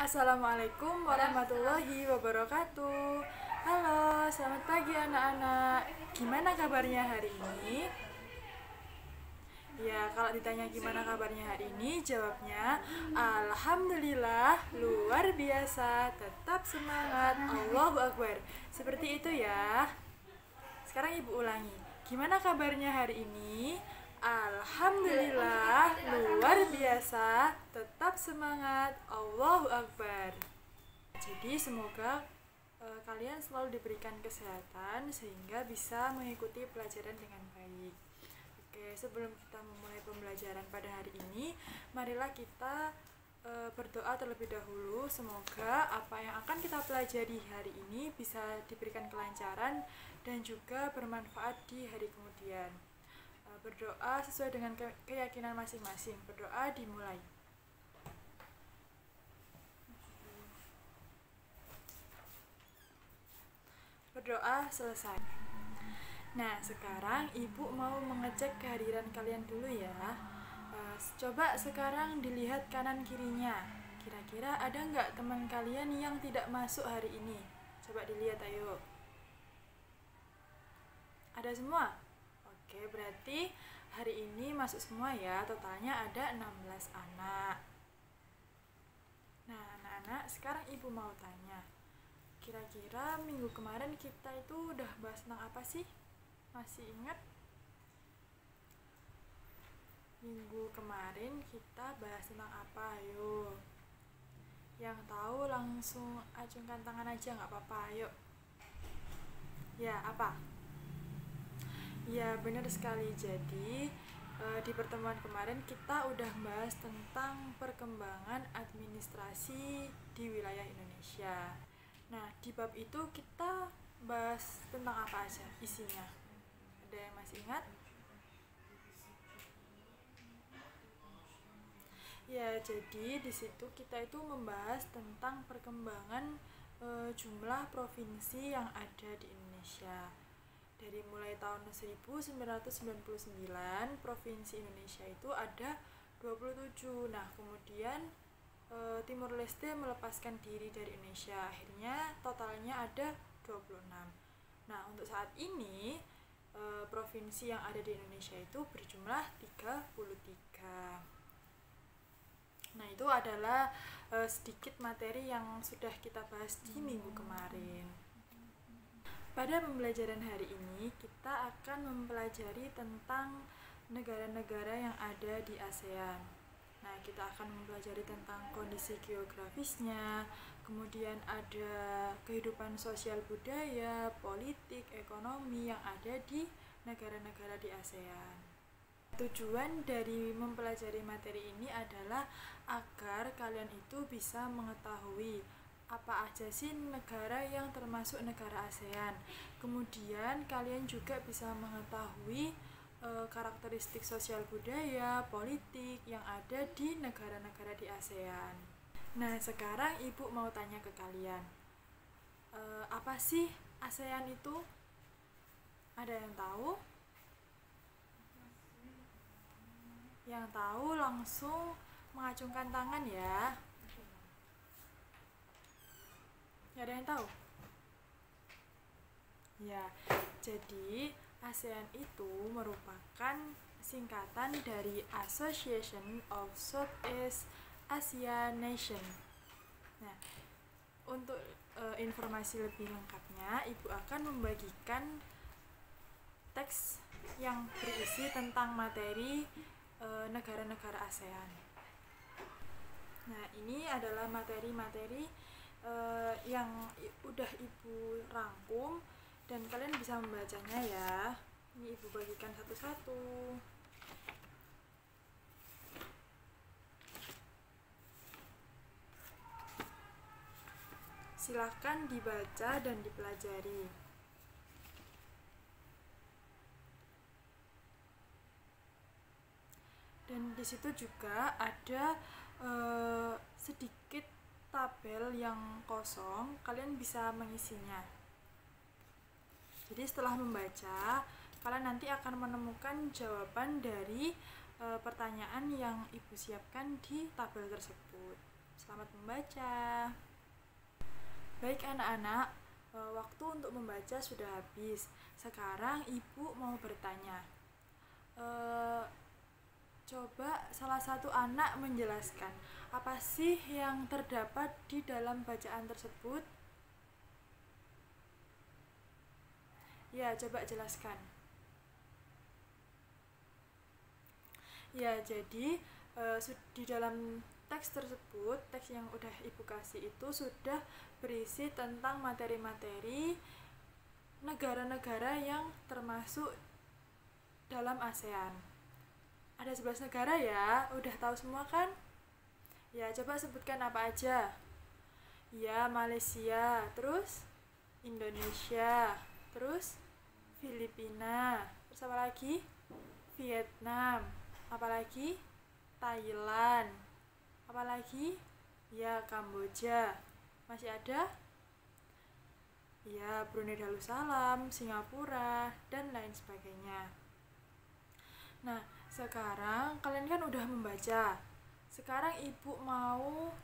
Assalamualaikum warahmatullahi wabarakatuh. Halo, selamat pagi anak-anak. Gimana kabarnya hari ini? Ya, kalau ditanya gimana kabarnya hari ini, jawabnya Alhamdulillah, luar biasa, tetap semangat, Allahu Akbar. Seperti itu ya. Sekarang ibu ulangi. Gimana kabarnya hari ini? Alhamdulillah, luar biasa, tetap semangat, Allahu Akbar. Jadi semoga kalian selalu diberikan kesehatan sehingga bisa mengikuti pelajaran dengan baik. Oke, sebelum kita memulai pembelajaran pada hari ini, marilah kita berdoa terlebih dahulu. Semoga apa yang akan kita pelajari hari ini bisa diberikan kelancaran dan juga bermanfaat di hari kemudian. Berdoa sesuai dengan keyakinan masing-masing. Berdoa dimulai. Berdoa selesai. Nah, sekarang ibu mau mengecek kehadiran kalian dulu ya. Coba sekarang dilihat kanan kirinya. Kira-kira ada nggak teman kalian yang tidak masuk hari ini? Coba dilihat, ayo. Ada semua? Oke, berarti hari ini masuk semua ya. Totalnya ada 16 anak. Nah, anak-anak, sekarang ibu mau tanya. Kira-kira minggu kemarin kita itu udah bahas tentang apa sih? Masih ingat? Minggu kemarin kita bahas tentang apa? Ayo. Yang tahu langsung acungkan tangan aja, nggak apa-apa. Ayo. Ya, apa? Ya, benar sekali. Jadi, di pertemuan kemarin kita udah bahas tentang perkembangan administrasi di wilayah Indonesia. Nah, di bab itu kita bahas tentang apa aja isinya? Ada yang masih ingat? Ya, jadi di situ kita itu membahas tentang perkembangan jumlah provinsi yang ada di Indonesia. Dari mulai tahun 1999, provinsi Indonesia itu ada 27. Nah, kemudian Timur Leste melepaskan diri dari Indonesia. Akhirnya totalnya ada 26. Nah, untuk saat ini provinsi yang ada di Indonesia itu berjumlah 33. Nah, itu adalah sedikit materi yang sudah kita bahas di minggu kemarin. Pada pembelajaran hari ini, kita akan mempelajari tentang negara-negara yang ada di ASEAN. Nah, kita akan mempelajari tentang kondisi geografisnya, kemudian ada kehidupan sosial budaya, politik, ekonomi yang ada di negara-negara di ASEAN. Tujuan dari mempelajari materi ini adalah agar kalian itu bisa mengetahui apa aja sih negara yang termasuk negara ASEAN. Kemudian kalian juga bisa mengetahui karakteristik sosial budaya, politik yang ada di negara-negara di ASEAN. Nah, sekarang ibu mau tanya ke kalian, apa sih ASEAN itu? Ada yang tahu? Yang tahu langsung mengacungkan tangan ya. Ada yang tahu? Ya, jadi ASEAN itu merupakan singkatan dari Association of Southeast Asia Nation. Nah, untuk informasi lebih lengkapnya, ibu akan membagikan teks yang berisi tentang materi negara-negara ASEAN. Nah, ini adalah materi-materi yang udah ibu rangkum dan kalian bisa membacanya ya. Ini ibu bagikan satu-satu. Silakan dibaca dan dipelajari. Dan di situ juga ada sedikit tabel yang kosong, kalian bisa mengisinya. Jadi setelah membaca, kalian nanti akan menemukan jawaban dari pertanyaan yang ibu siapkan di tabel tersebut. Selamat membaca. Baik anak-anak, waktu untuk membaca sudah habis. Sekarang ibu mau bertanya. Coba salah satu anak menjelaskan apa sih yang terdapat di dalam bacaan tersebut? Ya, coba jelaskan. Ya, jadi di dalam teks tersebut, teks yang udah ibu kasih itu sudah berisi tentang materi-materi negara-negara yang termasuk dalam ASEAN. Ada 11 negara ya, udah tahu semua kan? Ya, coba sebutkan apa aja. Ya, Malaysia, terus Indonesia, terus Filipina, terus apa lagi? Vietnam, apalagi Thailand, apalagi ya Kamboja, masih ada ya Brunei Darussalam, Singapura, dan lain sebagainya. Nah, sekarang kalian kan udah membaca. Sekarang ibu mau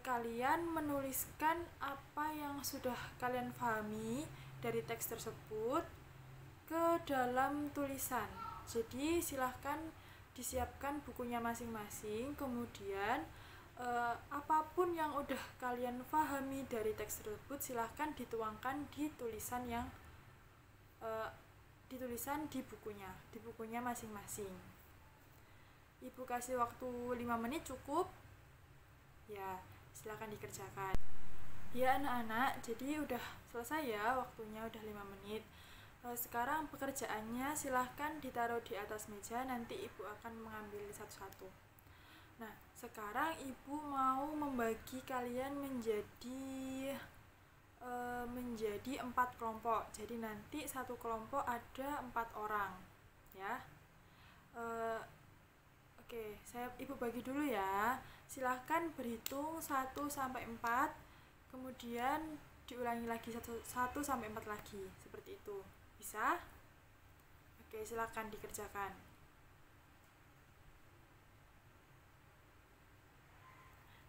kalian menuliskan apa yang sudah kalian pahami dari teks tersebut ke dalam tulisan. Jadi silahkan disiapkan bukunya masing-masing, kemudian apapun yang udah kalian pahami dari teks tersebut silahkan dituangkan di tulisan yang di bukunya masing-masing. Ibu kasih waktu 5 menit cukup? Ya, silahkan dikerjakan. Ya anak-anak, jadi udah selesai ya, waktunya udah 5 menit. Sekarang pekerjaannya silahkan ditaruh di atas meja, nanti ibu akan mengambil satu-satu. Nah, sekarang ibu mau membagi kalian menjadi 4 kelompok. Jadi nanti satu kelompok ada 4 orang ya. Oke, ibu bagi dulu ya. Silahkan berhitung 1 sampai 4, kemudian diulangi lagi 1 sampai 4 lagi, seperti itu. Bisa? Oke, silahkan dikerjakan.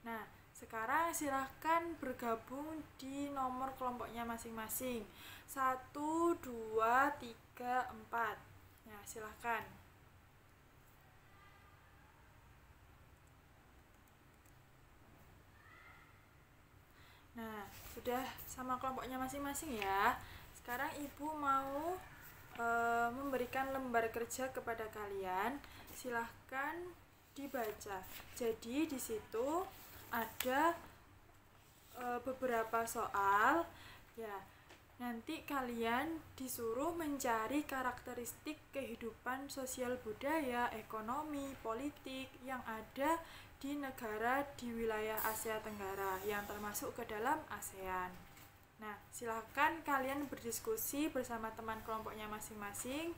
Nah, sekarang silahkan bergabung di nomor kelompoknya masing-masing. 1, 2, 3, 4. Nah, silahkan. Nah, sudah sama kelompoknya masing-masing ya. Sekarang ibu mau memberikan lembar kerja kepada kalian. Silahkan dibaca. Jadi di situ ada beberapa soal ya. Nanti kalian disuruh mencari karakteristik kehidupan sosial budaya, ekonomi, politik yang ada di negara di wilayah Asia Tenggara yang termasuk ke dalam ASEAN. Nah, silakan kalian berdiskusi bersama teman kelompoknya masing-masing.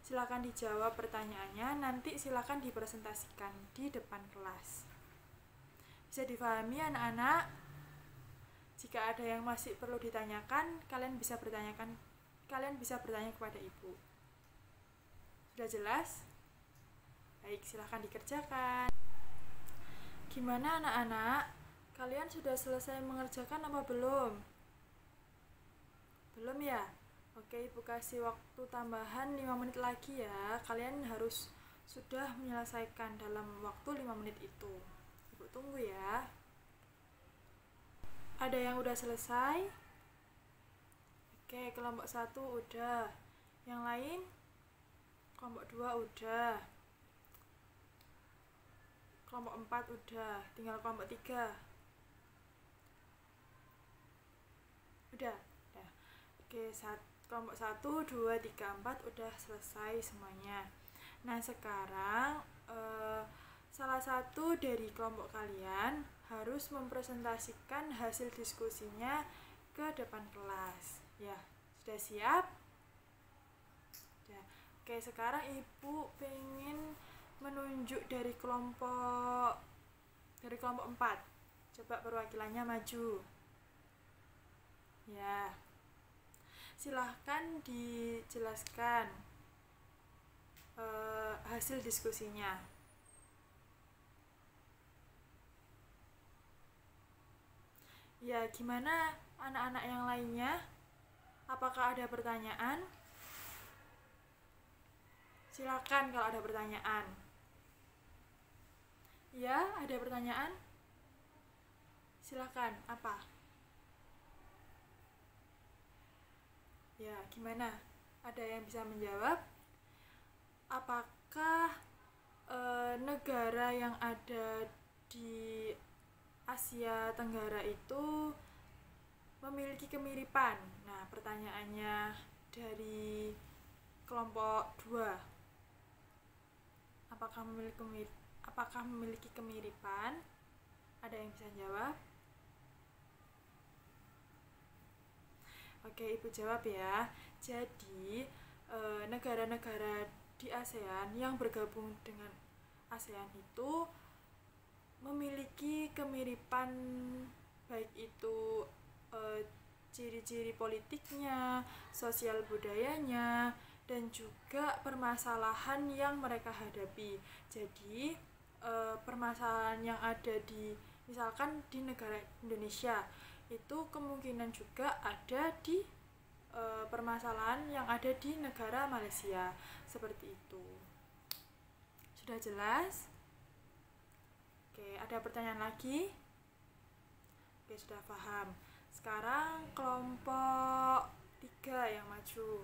Silakan dijawab pertanyaannya, nanti silakan dipresentasikan di depan kelas. Bisa dipahami anak-anak? Jika ada yang masih perlu ditanyakan, kalian bisa bertanya kepada ibu. Sudah jelas? Baik, silakan dikerjakan. Gimana anak-anak? Kalian sudah selesai mengerjakan apa belum? Belum ya? Oke, ibu kasih waktu tambahan 5 menit lagi ya. Kalian harus sudah menyelesaikan dalam waktu 5 menit itu. Ibu tunggu ya. Ada yang udah selesai? Oke, kelompok 1 udah. Yang lain? Kelompok 2 udah. Kelompok 4 udah. Tinggal kelompok 3. Udah. Oke, kelompok 1, 2, 3, 4 udah selesai semuanya. Nah, sekarang salah satu dari kelompok kalian harus mempresentasikan hasil diskusinya ke depan kelas. Ya, sudah siap? Ya. Oke, sekarang ibu pengen menunjuk dari kelompok 4. Coba perwakilannya maju. Ya. Silahkan dijelaskan hasil diskusinya. Ya, gimana anak-anak yang lainnya? Apakah ada pertanyaan? Silakan kalau ada pertanyaan. Ya, ada pertanyaan? Silakan, apa? Ya, gimana? Ada yang bisa menjawab? Apakah negara yang ada di Asia Tenggara itu memiliki kemiripan? Nah, pertanyaannya dari kelompok 2. Apakah memiliki kemiripan? Ada yang bisa jawab? Oke, Ibu jawab ya. Jadi, negara-negara di ASEAN yang bergabung dengan ASEAN itu memiliki kemiripan, baik itu ciri-ciri politiknya, sosial budayanya, dan juga permasalahan yang mereka hadapi. Jadi, permasalahan yang ada di misalkan di negara Indonesia itu kemungkinan juga ada di permasalahan yang ada di negara Malaysia, seperti itu. Sudah jelas? Oke, ada pertanyaan lagi? Oke, sudah paham. Sekarang kelompok 3 yang maju.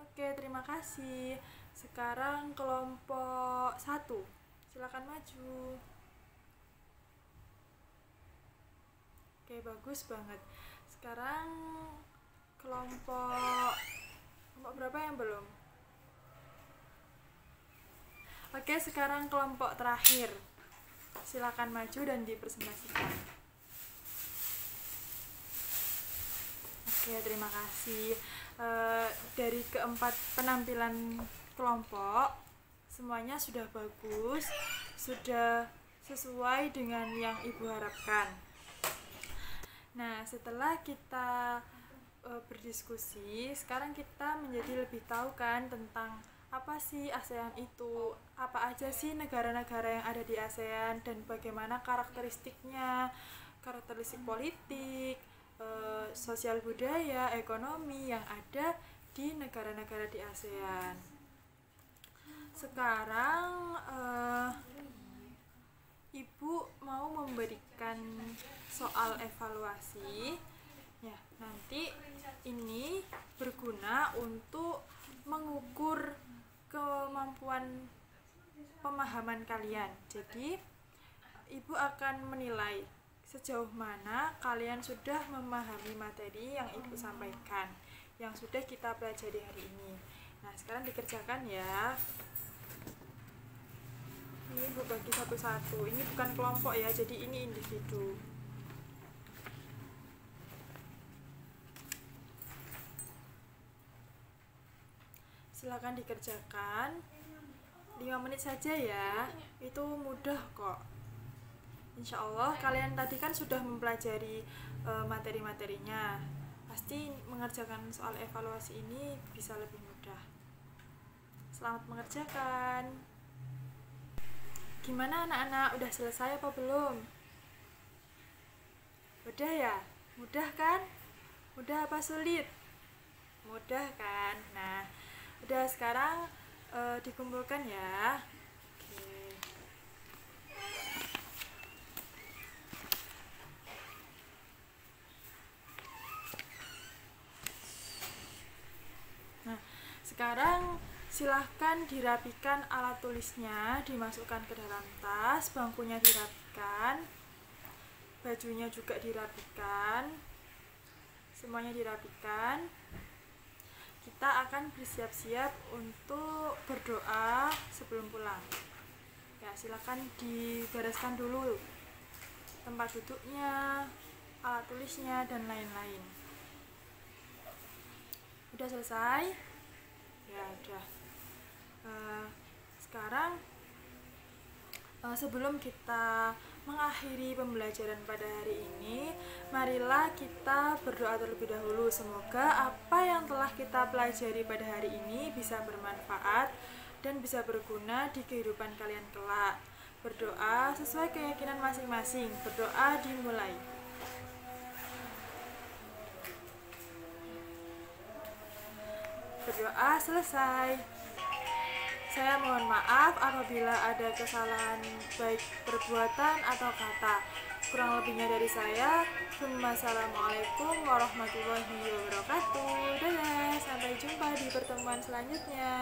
Oke, terima kasih. Sekarang kelompok 1. Silakan maju. Oke, bagus banget. Sekarang kelompok berapa yang belum? Oke, sekarang kelompok terakhir. Silakan maju dan dipresentasikan. Oke, terima kasih. Dari keempat penampilan kelompok, semuanya sudah bagus, sudah sesuai dengan yang Ibu harapkan. Nah, setelah kita berdiskusi, sekarang kita menjadi lebih tahu kan tentang apa sih ASEAN itu, apa aja sih negara-negara yang ada di ASEAN, dan bagaimana karakteristiknya, karakteristik politik, sosial budaya, ekonomi yang ada di negara-negara di ASEAN. Sekarang Ibu mau memberikan soal evaluasi. Ya, nanti ini berguna untuk mengukur kemampuan pemahaman kalian. Jadi, Ibu akan menilai sejauh mana kalian sudah memahami materi yang Ibu sampaikan, yang sudah kita pelajari hari ini. Nah, sekarang dikerjakan ya. Ini Ibu bagi satu-satu. Ini bukan kelompok ya, jadi ini individu. Silakan dikerjakan. 5 menit saja ya. Itu mudah kok. Insya Allah kalian tadi kan sudah mempelajari materi-materinya. Pasti mengerjakan soal evaluasi ini bisa lebih mudah. Selamat mengerjakan. Gimana anak-anak, udah selesai apa belum? Udah ya? Mudah kan? Mudah apa sulit? Mudah kan? Nah, udah, sekarang dikumpulkan ya. Oke. Nah, sekarang silahkan dirapikan alat tulisnya, dimasukkan ke dalam tas, bangkunya dirapikan, bajunya juga dirapikan, semuanya dirapikan. Kita akan bersiap-siap untuk berdoa sebelum pulang. Ya, silahkan dibereskan dulu tempat duduknya, alat tulisnya, dan lain-lain. Udah selesai? Ya, udah. Sekarang sebelum kita mengakhiri pembelajaran pada hari ini, marilah kita berdoa terlebih dahulu. Semoga apa yang telah kita pelajari pada hari ini bisa bermanfaat dan bisa berguna di kehidupan kalian kelak. Berdoa sesuai keyakinan masing-masing. Berdoa dimulai. Berdoa selesai. Saya mohon maaf apabila ada kesalahan baik perbuatan atau kata. Kurang lebihnya dari saya. Wassalamualaikum warahmatullahi wabarakatuh. Dadah, sampai jumpa di pertemuan selanjutnya.